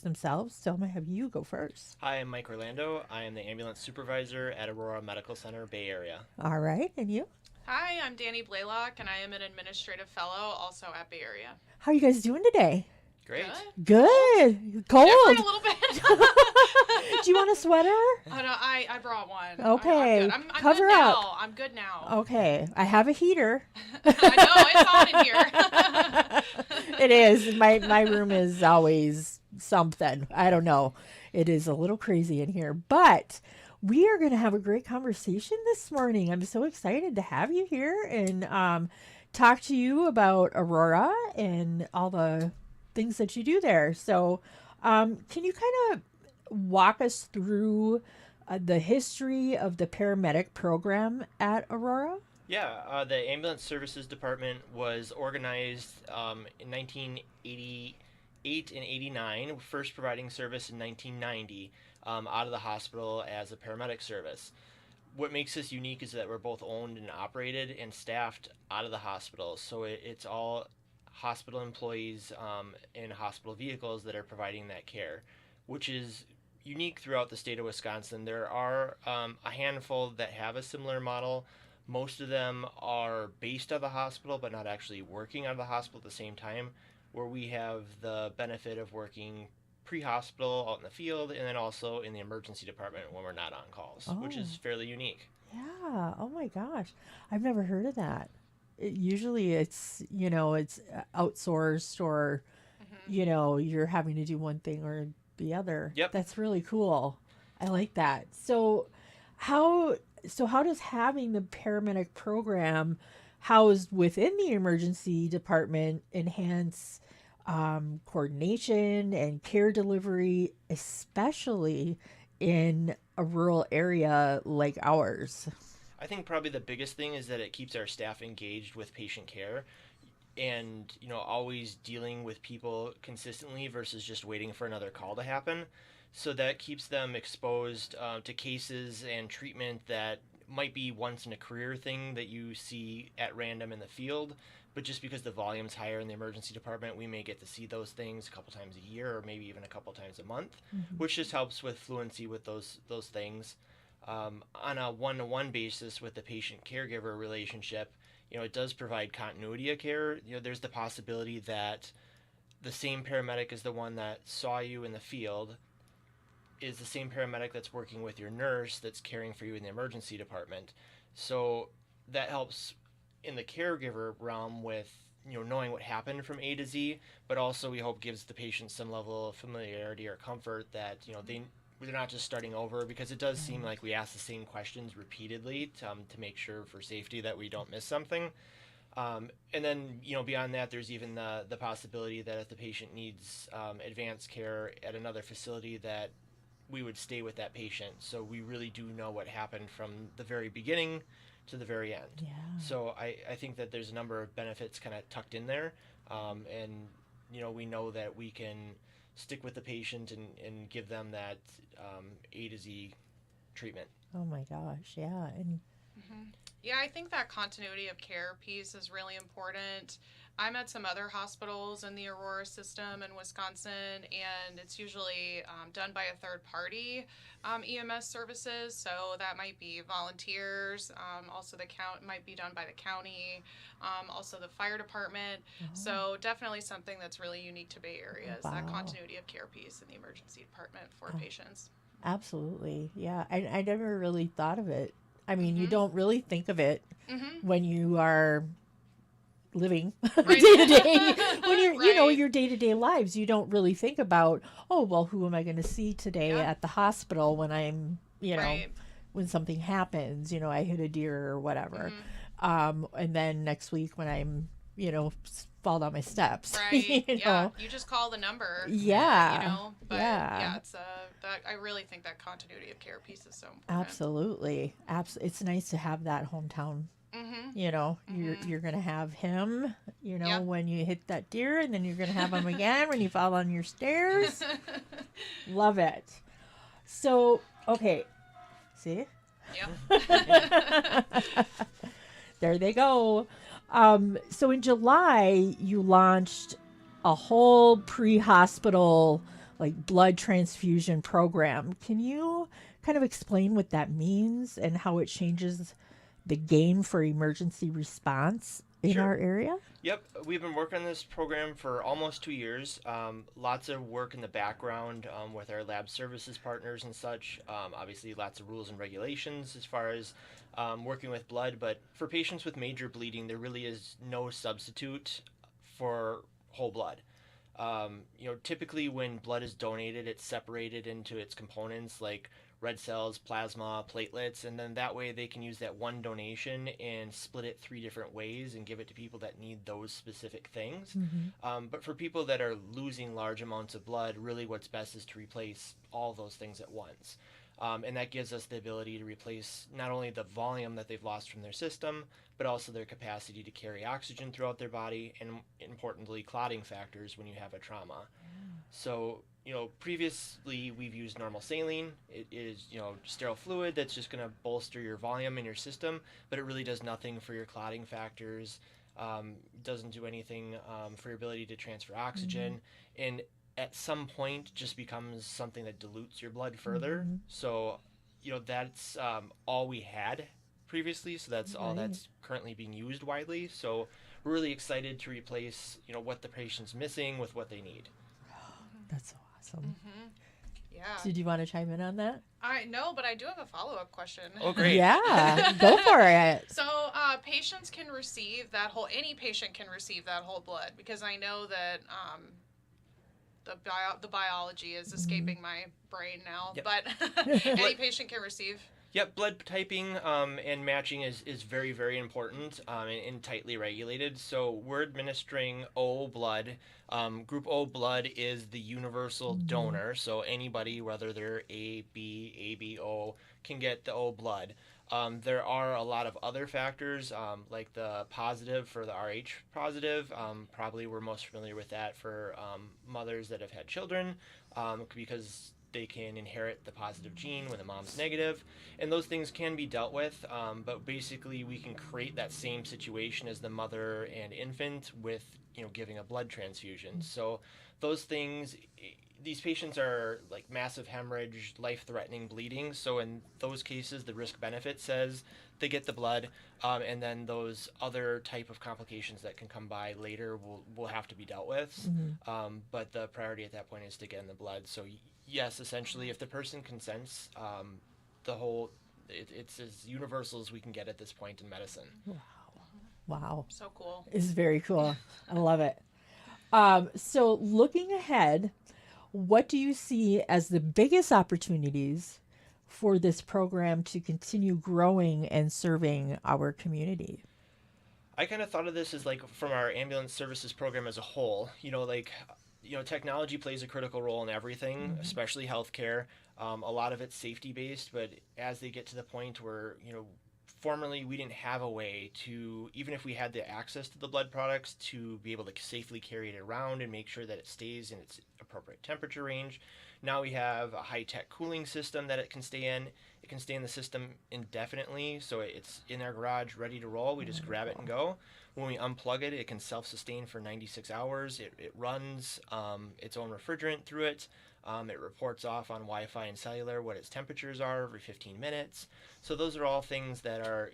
themselves. So I'm going to have you go first. Hi, I'm Mike Orlando. I am the ambulance supervisor at Aurora Medical Center, Bay Area. All right. And you? Hi, I'm Danny Blaylock, and I am an administrative fellow, also at Bay Area. How are you guys doing today? Great. Good. Cold. Different a little bit. Do you want a sweater? Oh, no, I brought one. Okay. I'm Cover good up. now. I'm good now. Okay. I have a heater. I know, it's on in here. It is. My room is always something. I don't know. It is a little crazy in here, but we are going to have a great conversation this morning. I'm so excited to have you here and talk to you about Aurora and all the things that you do there. So can you kind of walk us through the history of the paramedic program at Aurora? Yeah, the Ambulance Services Department was organized in 1988 and 89, first providing service in 1990 out of the hospital as a paramedic service. What makes us unique is that we're both owned and operated and staffed out of the hospital, so it's all hospital employees in hospital vehicles that are providing that care, which is unique throughout the state of Wisconsin. There are a handful that have a similar model. Most of them are based out of the hospital but not actually working out of the hospital at the same time, where we have the benefit of working pre-hospital out in the field and then also in the emergency department when we're not on calls, which is fairly unique. Yeah. Oh my gosh. I've never heard of that. Usually it's outsourced or, you're having to do one thing or the other. Yep. That's really cool. I like that. So how does having the paramedic program housed within the emergency department enhance coordination and care delivery, especially in a rural area like ours? I think probably the biggest thing is that it keeps our staff engaged with patient care and, always dealing with people consistently versus just waiting for another call to happen. So that keeps them exposed to cases and treatment that might be once in a career thing that you see at random in the field. But just because the volume's higher in the emergency department, we may get to see those things a couple times a year or maybe even a couple times a month, which just helps with fluency with those things. On a one-to-one basis with the patient-caregiver relationship, it does provide continuity of care. There's the possibility that the same paramedic is the one that saw you in the field is the same paramedic that's working with your nurse that's caring for you in the emergency department. So that helps in the caregiver realm with knowing what happened from A to Z, but also we hope gives the patient some level of familiarity or comfort that they're not just starting over, because it does seem like we ask the same questions repeatedly to make sure for safety that we don't miss something. And then, beyond that, there's even the possibility that if the patient needs advanced care at another facility, that we would stay with that patient. So we really do know what happened from the very beginning to the very end. Yeah. So I think that there's a number of benefits kind of tucked in there. And, we know that we can stick with the patient and give them that A to Z treatment. Oh my gosh. Yeah. And Yeah, I think that continuity of care piece is really important. I'm at some other hospitals in the Aurora system in Wisconsin, and it's usually done by a third party EMS services. So that might be volunteers. Also, the count might be done by the county. Also, the fire department. So definitely something that's really unique to Bay Area is that continuity of care piece in the emergency department for patients. Absolutely. Yeah. I never really thought of it. I mean, you don't really think of it when you are living day to day. When you're, your day to day lives, you don't really think about, oh, well, who am I going to see today at the hospital when I'm, when something happens, I hit a deer or whatever. And then next week when I'm, fall down my steps. Right. You just call the number. Yeah. But it's I really think that continuity of care piece is so important. Absolutely. It's nice to have that hometown. You're gonna have him, when you hit that deer, and then you're gonna have him again when you fall on your stairs. Love it. So, okay. See? Yep. There they go. So in July, you launched a whole pre-hospital like blood transfusion program. Can you kind of explain what that means and how it changes the game for emergency response in Sure. our area? Yep, we've been working on this program for almost 2 years. Lots of work in the background with our lab services partners and such. Obviously, lots of rules and regulations as far as working with blood. But for patients with major bleeding, there really is no substitute for whole blood. Typically when blood is donated, it's separated into its components like red cells, plasma, platelets, and then that way they can use that one donation and split it 3 different ways and give it to people that need those specific things. But for people that are losing large amounts of blood, really what's best is to replace all those things at once. And that gives us the ability to replace not only the volume that they've lost from their system, but also their capacity to carry oxygen throughout their body, and importantly, clotting factors when you have a trauma. So, previously we've used normal saline. It is, sterile fluid that's just going to bolster your volume in your system, but it really does nothing for your clotting factors. Doesn't do anything for your ability to transfer oxygen, and at some point just becomes something that dilutes your blood further. So, that's all we had previously. So that's all that's currently being used widely. So we're really excited to replace, what the patient's missing with what they need. That's so awesome. Yeah. Did you want to chime in on that? I know, but I do have a follow-up question. Oh, great. Yeah, go for it. So, patients can receive any patient can receive that whole blood, because I know that the biology is escaping my brain now, Yep. but any patient can receive. Yep, blood typing and matching is very, very important and tightly regulated. So we're administering O blood. Group O blood is the universal donor. So anybody, whether they're A, B, O, can get the O blood. There are a lot of other factors, like the positive for the Rh positive. Probably we're most familiar with that for mothers that have had children, because they can inherit the positive gene when the mom's negative, and those things can be dealt with, but basically we can create that same situation as the mother and infant with giving a blood transfusion. So those things, these patients are like massive hemorrhage, life-threatening bleeding, so in those cases the risk benefit says they get the blood, and then those other type of complications that can come by later will have to be dealt with. But the priority at that point is to get in the blood. So yes, essentially, if the person consents, it's as universal as we can get at this point in medicine. Wow. So cool. It's very cool. I love it. So looking ahead, what do you see as the biggest opportunities for this program to continue growing and serving our community? I kind of thought of this as like from our ambulance services program as a whole. Technology plays a critical role in everything, especially healthcare. A lot of it's safety based, but as they get to the point where, formerly we didn't have a way to, even if we had the access to the blood products, to be able to safely carry it around and make sure that it stays in its appropriate temperature range. Now we have a high-tech cooling system that it can stay in. It can stay in the system indefinitely, so it's in our garage ready to roll. We just grab it and go. When we unplug it, it can self-sustain for 96 hours. It runs its own refrigerant through it. It reports off on Wi-Fi and cellular what its temperatures are every 15 minutes. So those are all things that are,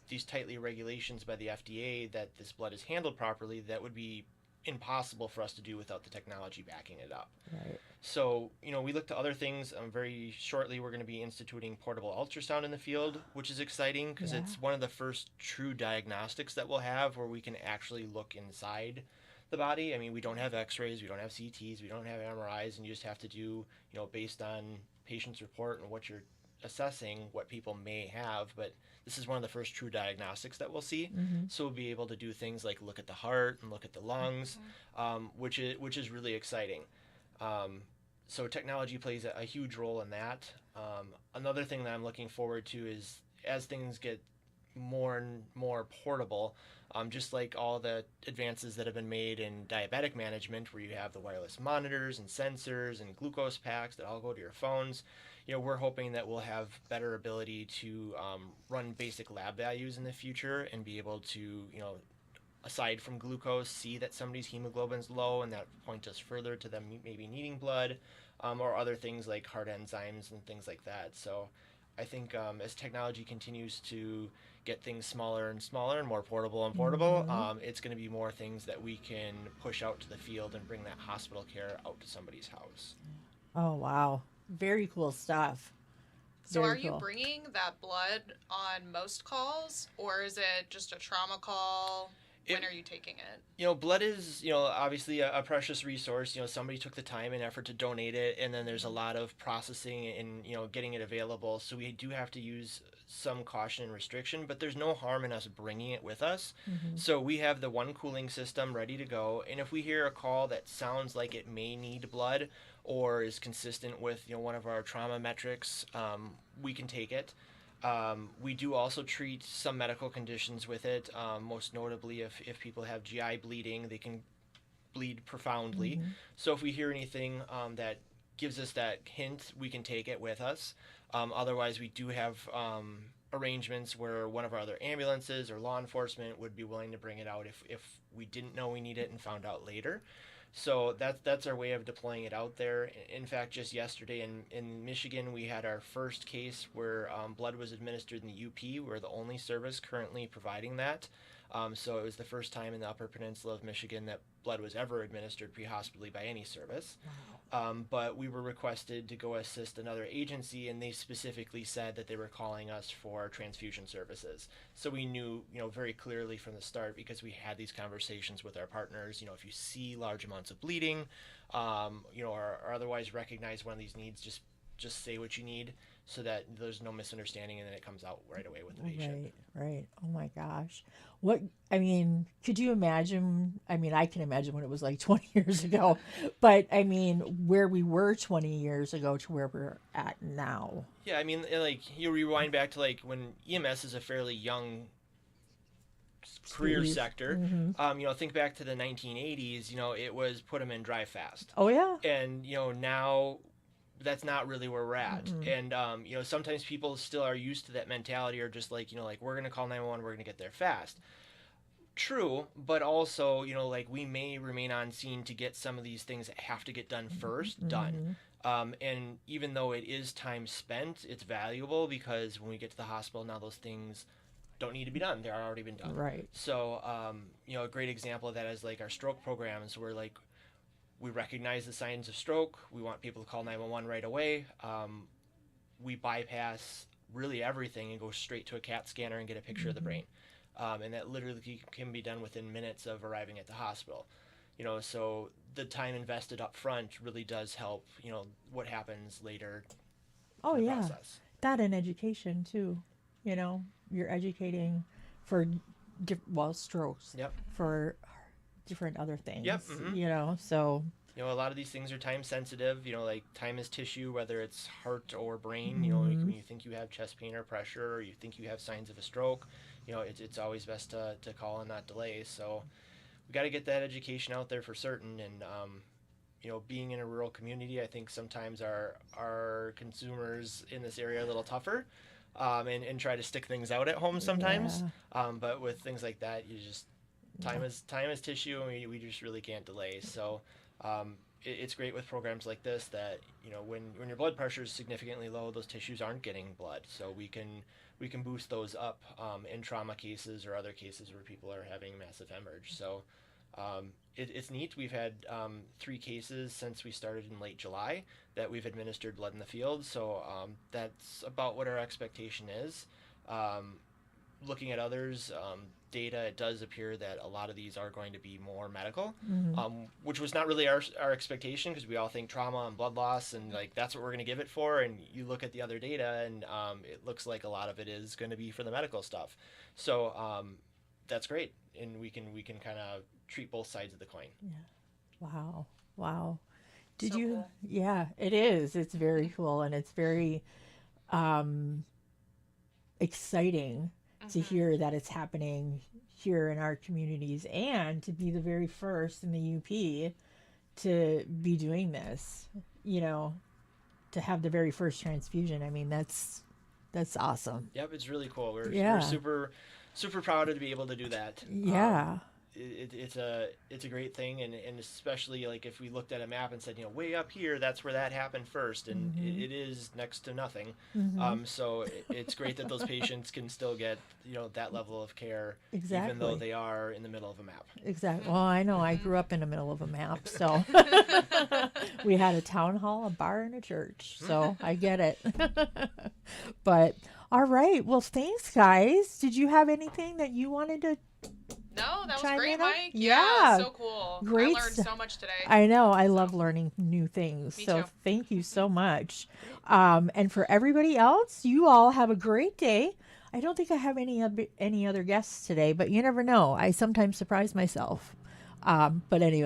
these tightly regulations by the FDA that this blood is handled properly that would be impossible for us to do without the technology backing it up. Right. So, we look to other things. Very shortly, we're going to be instituting portable ultrasound in the field, which is exciting because it's one of the first true diagnostics that we'll have where we can actually look inside the body. I mean, we don't have x-rays, we don't have CTs, we don't have MRIs, and you just have to do, based on patient's report and what you're assessing, what people may have. But this is one of the first true diagnostics that we'll see. So we'll be able to do things like look at the heart and look at the lungs, which is really exciting. So technology plays a huge role in that. Another thing that I'm looking forward to is as things get more and more portable, just like all the advances that have been made in diabetic management, where you have the wireless monitors and sensors and glucose packs that all go to your phones. We're hoping that we'll have better ability to run basic lab values in the future and be able to, aside from glucose, see that somebody's hemoglobin's low, and that point us further to them maybe needing blood. or other things like heart enzymes and things like that. So I think as technology continues to get things smaller and smaller and more portable and portable, it's going to be more things that we can push out to the field and bring that hospital care out to somebody's house. Oh, wow. Very cool stuff. So are Very you cool. bringing that blood on most calls, or is it just a trauma call? When It, are you taking it? blood is, obviously a precious resource. Somebody took the time and effort to donate it, and then there's a lot of processing and, getting it available. So we do have to use some caution and restriction, but there's no harm in us bringing it with us. So we have the one cooling system ready to go, and if we hear a call that sounds like it may need blood or is consistent with, one of our trauma metrics, we can take it. We do also treat some medical conditions with it. Most notably, if people have GI bleeding, they can bleed profoundly. So if we hear anything that gives us that hint, we can take it with us. Otherwise, we do have arrangements where one of our other ambulances or law enforcement would be willing to bring it out if we didn't know we need it and found out later. So that's our way of deploying it out there. In fact, just yesterday in Michigan, we had our first case where blood was administered in the UP. We're the only service currently providing that. So it was the first time in the Upper Peninsula of Michigan that blood was ever administered pre-hospitally by any service. But we were requested to go assist another agency, and they specifically said that they were calling us for transfusion services. So we knew, very clearly from the start, because we had these conversations with our partners, if you see large amounts of bleeding, or otherwise recognize one of these needs, just say what you need so that there's no misunderstanding and then it comes out right away with the patient. Right. Oh my gosh. Could you imagine? I can imagine what it was like 20 years ago, but where we were 20 years ago to where we're at now. Yeah, like you rewind back to like when EMS is a fairly young career sector. Think back to the 1980s, it was put them in, drive fast. Oh, yeah. And, now that's not really where we're at. And, sometimes people still are used to that mentality, or just like, we're going to call 911, we're going to get there fast. True, but also, like we may remain on scene to get some of these things that have to get done first done. And even though it is time spent, it's valuable because when we get to the hospital now, those things don't need to be done. They're already been done. Right. So, a great example of that is like our stroke programs, where like we recognize the signs of stroke. We want people to call 911 right away. We bypass really everything and go straight to a CAT scanner and get a picture of the brain. And that literally can be done within minutes of arriving at the hospital. So the time invested up front really does help, what happens later in the process. That and education too. You're educating for, strokes. Yep. For different other things. Yep. So. A lot of these things are time sensitive. Like time is tissue, whether it's heart or brain. When you think you have chest pain or pressure, or you think you have signs of a stroke, it's always best to call and not delay. So we got to get that education out there for certain. And being in a rural community, I think sometimes our consumers in this area are a little tougher, and try to stick things out at home sometimes. But with things like that, you just time is tissue, and we just really can't delay. So. It's great with programs like this that when your blood pressure is significantly low, those tissues aren't getting blood, so we can boost those up in trauma cases or other cases where people are having massive hemorrhage. So it's neat. We've had 3 cases since we started in late July that we've administered blood in the field, so that's about what our expectation is. Looking at others, data, it does appear that a lot of these are going to be more medical, which was not really our expectation, because we all think trauma and blood loss and like that's what we're going to give it for. And you look at the other data, and it looks like a lot of it is going to be for the medical stuff. So that's great, and we can kind of treat both sides of the coin. Yeah. Wow. Did So you? cool. Yeah, it is. It's very cool, and it's very exciting to hear that it's happening here in our communities, and to be the very first in the UP to be doing this, to have the very first transfusion. That's awesome. Yep, it's really cool. We're super proud to be able to do that. it's a great thing, and especially like if we looked at a map and said, you know, way up here, that's where that happened first, and it is next to nothing. So it's great that those patients can still get, you know, that level of care, even though they are in the middle of a map. Exactly. Well, I know I grew up in the middle of a map, so we had a town hall, a bar, and a church, so I get it. But all right, well, thanks, guys. Did you have anything that you wanted to? No, that was Chime great, in on? Mike. Yeah. So cool. Great I learned so much today. I know. I love learning new things. Me So too. thank you so much. And for everybody else, you all have a great day. I don't think I have any other guests today, but you never know. I sometimes surprise myself. But anyway.